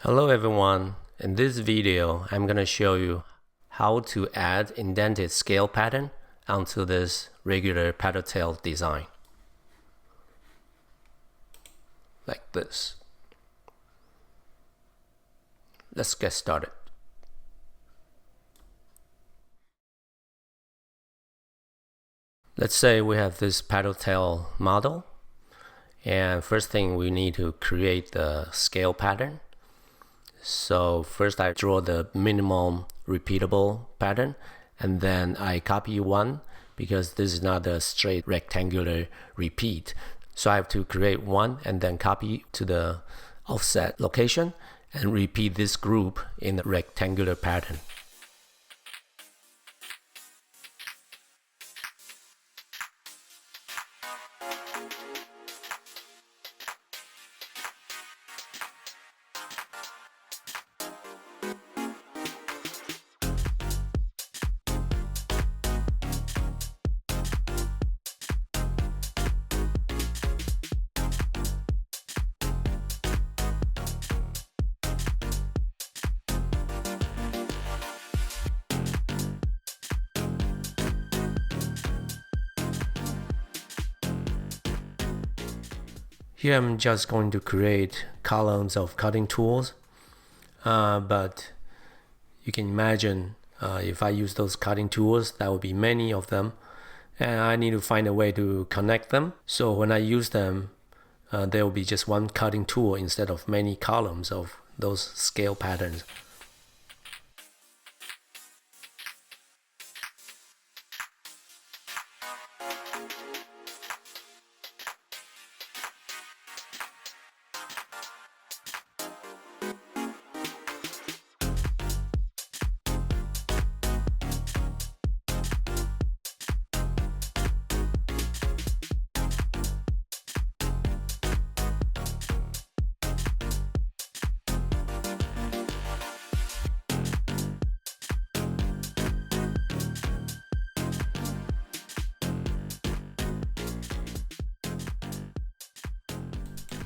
Hello everyone, in this video I'm going to show you how to add indented scale pattern onto this regular paddle tail design. Like this. Let's get started. Let's say we have this paddle tail model, and first thing we need to create the scale pattern. So first I draw the minimum repeatable pattern, and then I copy one because this is not a straight rectangular repeat. So I have to create one and then copy to the offset location and repeat this group in the rectangular pattern. Here I'm just going to create columns of cutting tools, but you can imagine if I use those cutting tools, that would be many of them, and I need to find a way to connect them. So when I use them, there will be just one cutting tool instead of many columns of those scale patterns.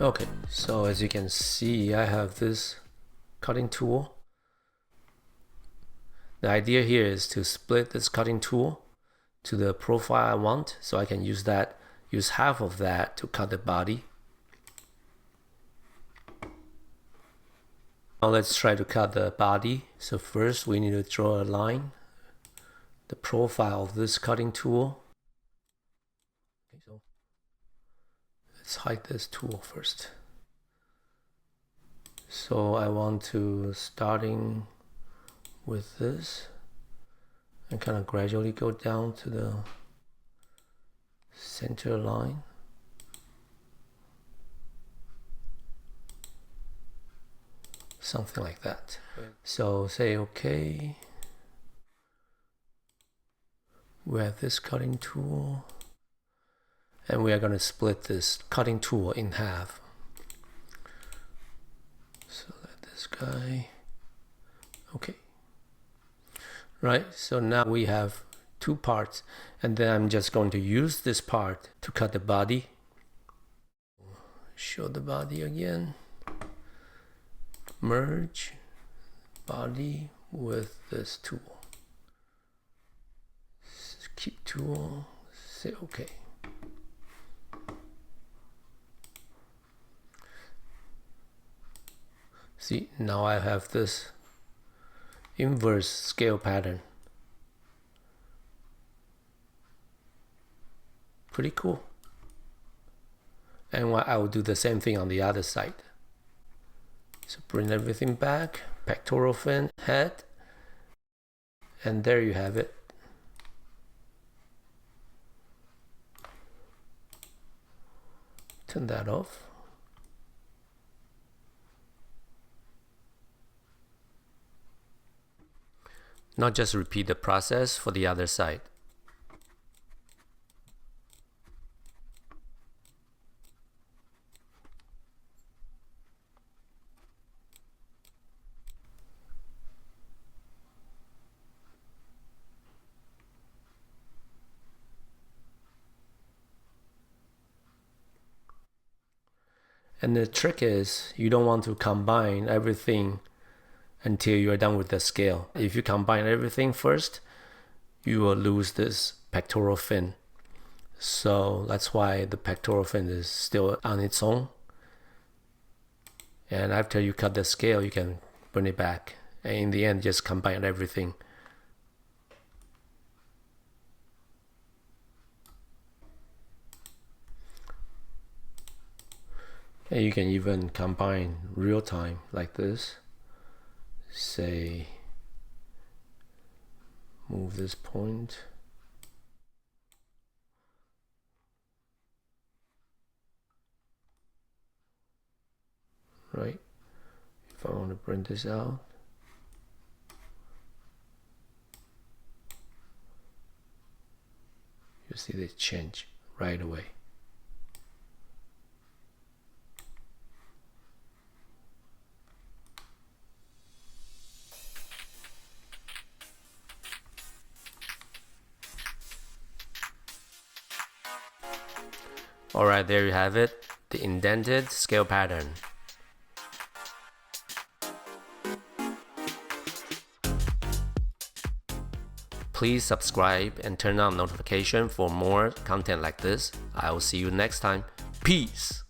Okay, so as you can see, I have this cutting tool. The idea here is to split this cutting tool to the profile I want, so I can use half of that to cut the body. Now let's try to cut the body. So first we need to draw a line, the profile of this cutting tool. Okay, so let's hide this tool first. So I want to starting with this and kind of gradually go down to the center line. Something like that. So say okay. We have this cutting tool, and we are going to split this cutting tool in half. So let this guy, okay. Right, so now we have two parts, and then I'm just going to use this part to cut the body. Show the body again. Merge body with this tool. Keep tool, say okay. See, now I have this inverse scale pattern. Pretty cool. And I will do the same thing on the other side. So bring everything back, pectoral fin, head, and there you have it. Turn that off. Now just repeat the process for the other side. And the trick is you don't want to combine everything until you're done with the scale. If you combine everything first, you will lose this pectoral fin. So that's why the pectoral fin is still on its own. And after you cut the scale, you can bring it back. And in the end, just combine everything. And you can even combine real time like this. Say, move this point. Right? If I want to print this out. You see they change right away. Alright, there you have it, the indented scale pattern. Please subscribe and turn on notification for more content like this. I will see you next time. Peace!